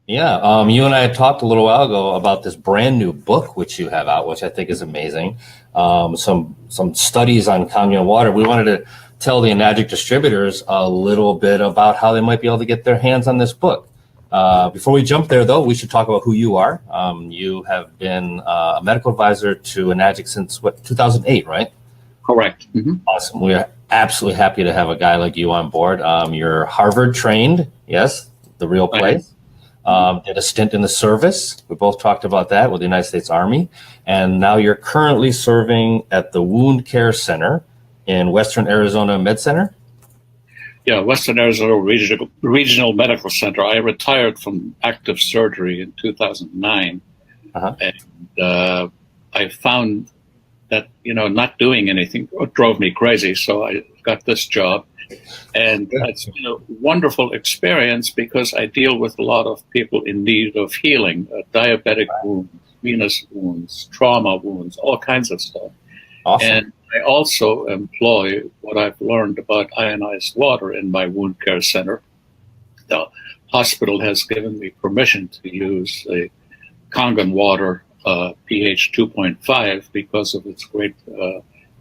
Yeah, you and I had talked a little while ago about this brand new book which you have out, which I think is amazing. Some studies on Kangen Water. We wanted to tell the Enagic distributors a little bit about how they might be able to get their hands on this book. Before we jump there, though, we should talk about who you are. You have been a medical advisor to Enagic since what 2008, right? Correct. Awesome. We are absolutely happy to have a guy like you on board. You're Harvard trained, yes, the real place. Did a stint in the service. We both talked about that with the United States Army. And now you're currently serving at the Wound Care Center in Western Arizona Med Center. Yeah, Western Arizona Regional Medical Center. I retired from active surgery in 2009. And I found that, not doing anything drove me crazy. So I got this job. And it's been a wonderful experience because I deal with a lot of people in need of healing, diabetic wounds, venous wounds, trauma wounds, all kinds of stuff. Awesome. And I also employ what I've learned about ionized water in my wound care center. The hospital has given me permission to use a Kangen Water pH 2.5 because of its great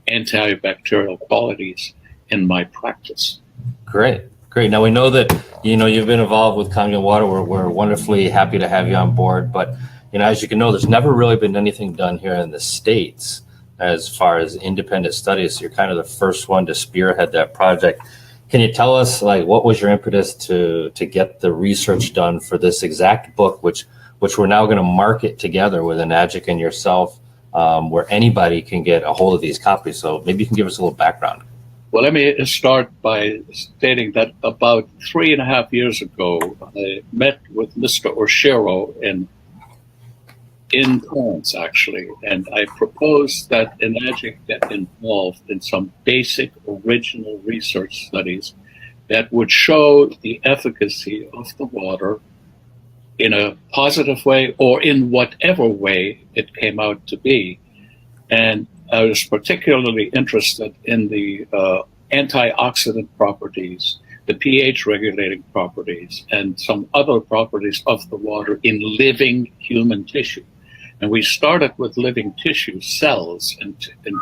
antibacterial qualities in my practice. Great. Now we know that you've been involved with Kangen Water. We're wonderfully happy to have you on board. But as you can know, there's never really been anything done here in the States as far as independent studies. So you're kind of the first one to spearhead that project. Can you tell us what was your impetus to get the research done for this exact book, which we're now going to market together with Enagic and yourself, where anybody can get a hold of these copies? So maybe you can give us a little background. Well, let me start by stating that about 3.5 years ago, I met with Mr. Oshiro in Torrance, actually, and I proposed that Enagic get involved in some basic original research studies that would show the efficacy of the water in a positive way or in whatever way it came out to be. And I was particularly interested in the antioxidant properties, the pH regulating properties, and some other properties of the water in living human tissue. And we started with living tissue cells in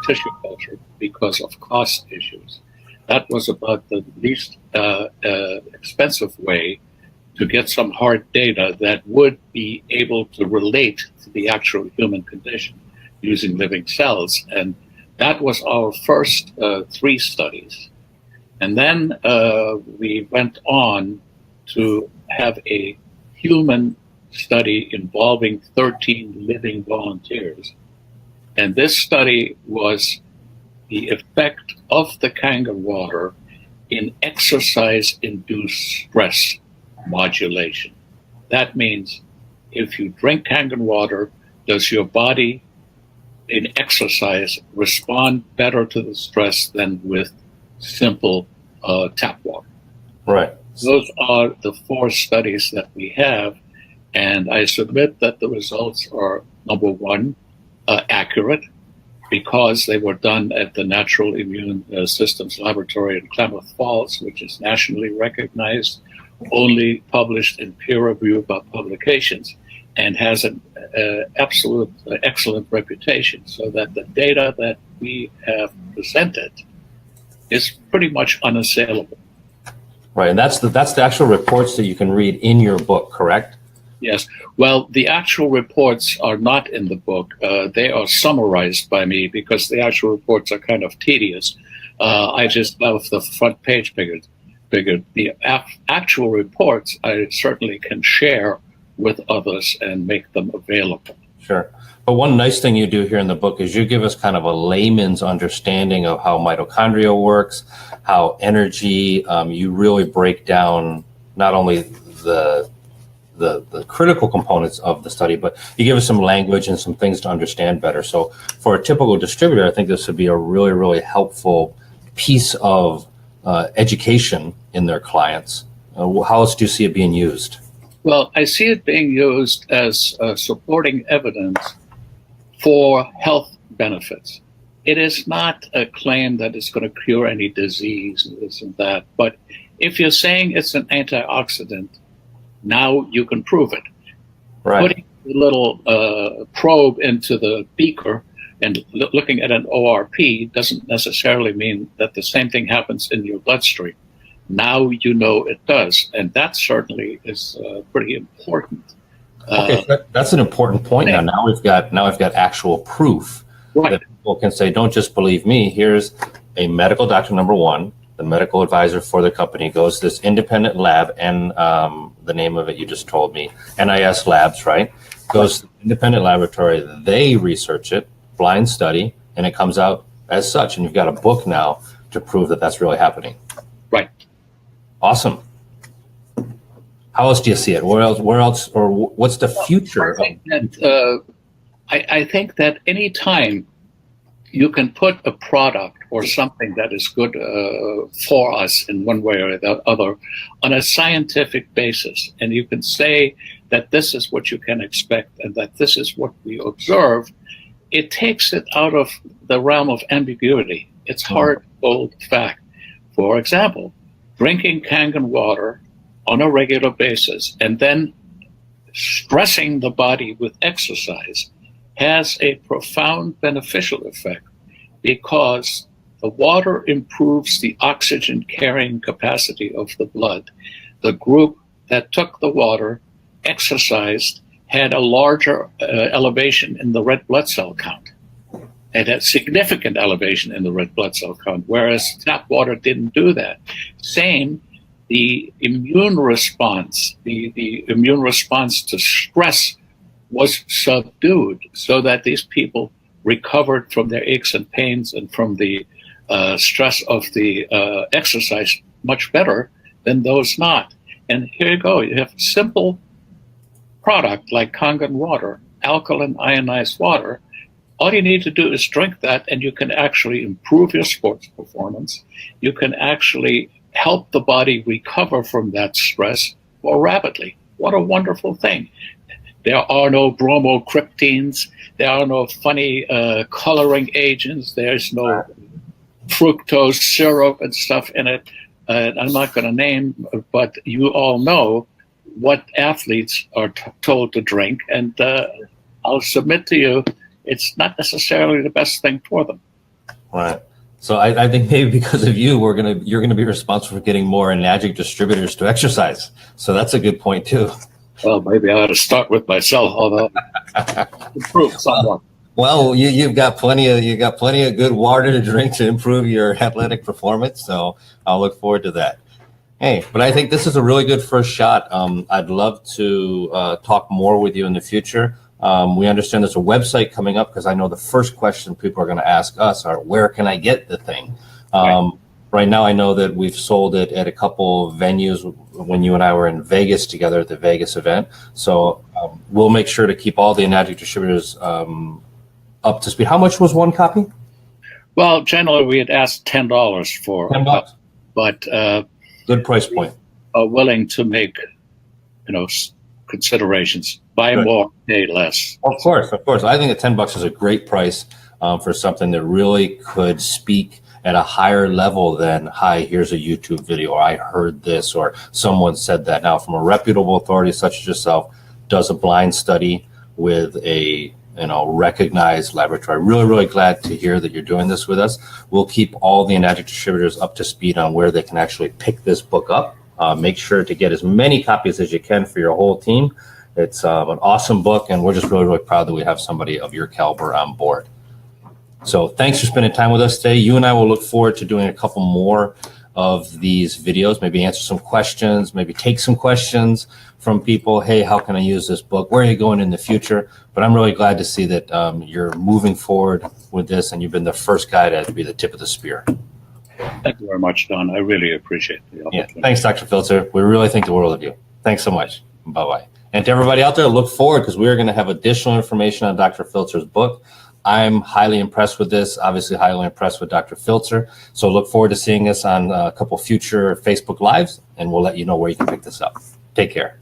tissue culture because of cost issues. That was about the least expensive way to get some hard data that would be able to relate to the actual human condition using living cells. And that was our first 3 studies. And then we went on to have a human study involving 13 living volunteers. And this study was the effect of the Kangen water in exercise-induced stress modulation. That means if you drink Kangen water, does your body in exercise respond better to the stress than with simple tap water? Right. Those are the 4 studies that we have, and I submit that the results are, number one, accurate, because they were done at the Natural Immune Systems Laboratory in Klamath Falls, which is nationally recognized, only published in peer-reviewed publications, and has an absolute excellent reputation, so that the data that we have presented is pretty much unassailable. Right, and that's the actual reports that you can read in your book, correct? Yes. Well, the actual reports are not in the book. They are summarized by me because the actual reports are kind of tedious. I just left the front page figured. The actual reports I certainly can share with others and make them available. Sure. But one nice thing you do here in the book is you give us kind of a layman's understanding of how mitochondria works, how energy, you really break down not only the critical components of the study, but you give us some language and some things to understand better. So for a typical distributor, I think this would be a really, really helpful piece of education in their clients. How else do you see it being used? Well, I see it being used as supporting evidence for health benefits. It is not a claim that it's going to cure any disease, this and that. But if you're saying it's an antioxidant, Now you can prove it. Right. Putting a little probe into the beaker and looking at an ORP doesn't necessarily mean that the same thing happens in your bloodstream. Now you know it does, and that certainly is pretty important. Okay, that's an important point. Now we've got actual proof that people can say, don't just believe me. Here's a medical doctor, number one, the medical advisor for the company, goes to this independent lab, and the name of it you just told me, NIS Labs, right? Goes to the independent laboratory, they research it, blind study, and it comes out as such. And you've got a book now to prove that that's really happening. Right. Awesome. How else do you see it? Where else, or what's the future? I think that any time you can put a product or something that is good for us in one way or the other on a scientific basis, and you can say that this is what you can expect and that this is what we observe, it takes it out of the realm of ambiguity. It's hard, bold fact. For example, drinking Kangen water on a regular basis and then stressing the body with exercise has a profound beneficial effect, because the water improves the oxygen carrying capacity of the blood. The group that took the water, exercised, had a larger elevation in the red blood cell count. It had significant elevation in the red blood cell count, whereas tap water didn't do that. Same, the immune response, the immune response to stress was subdued, so that these people recovered from their aches and pains and from the stress of the exercise much better than those not. And here you go, you have simple product like Kangen water, alkaline ionized water. All you need to do is drink that, and you can actually improve your sports performance. You can actually help the body recover from that stress more rapidly. What a wonderful thing. There are no bromocryptines. There are no funny coloring agents. There's no fructose syrup and stuff in it. I'm not going to name, but you all know what athletes are told to drink. And I'll submit to you, it's not necessarily the best thing for them. Right. So I think maybe because of you, you're gonna be responsible for getting more Enagic distributors to exercise. So that's a good point too. Well, maybe I ought to start with myself, although improve somewhat. Well, you've got plenty of good water to drink to improve your athletic performance. So I'll look forward to that. Hey, but I think this is a really good first shot. I'd love to talk more with you in the future. We understand there's a website coming up, because I know the first question people are going to ask us are, where can I get the thing? Right now, I know that we've sold it at a couple of venues when you and I were in Vegas together at the Vegas event. So we'll make sure to keep all the Enagic distributors up to speed. How much was one copy? Well, generally we had asked $10 for $10, but good price point. Are willing to make, considerations. Buy more, pay less. Of course. I think that $10 is a great price for something that really could speak at a higher level than, hi, here's a YouTube video, or I heard this, or someone said that. Now, from a reputable authority such as yourself, does a blind study with a recognized laboratory. Really, really glad to hear that you're doing this with us. We'll keep all the Enagic distributors up to speed on where they can actually pick this book up. Make sure to get as many copies as you can for your whole team. It's an awesome book, and we're just really, really proud that we have somebody of your caliber on board. So thanks for spending time with us today. You and I will look forward to doing a couple more of these videos, maybe answer some questions, maybe take some questions from people. Hey, how can I use this book? Where are you going in the future? But I'm really glad to see that you're moving forward with this, and you've been the first guy to be the tip of the spear. Thank you very much, Don. I really appreciate the opportunity. Yeah, thanks, Dr. Filtzer. We really think the world of you. Thanks so much. Bye-bye. And to everybody out there, look forward, because we're going to have additional information on Dr. Filtzer's book. I'm highly impressed with this, obviously highly impressed with Dr. Filtzer. So look forward to seeing us on a couple future Facebook Lives, and we'll let you know where you can pick this up. Take care.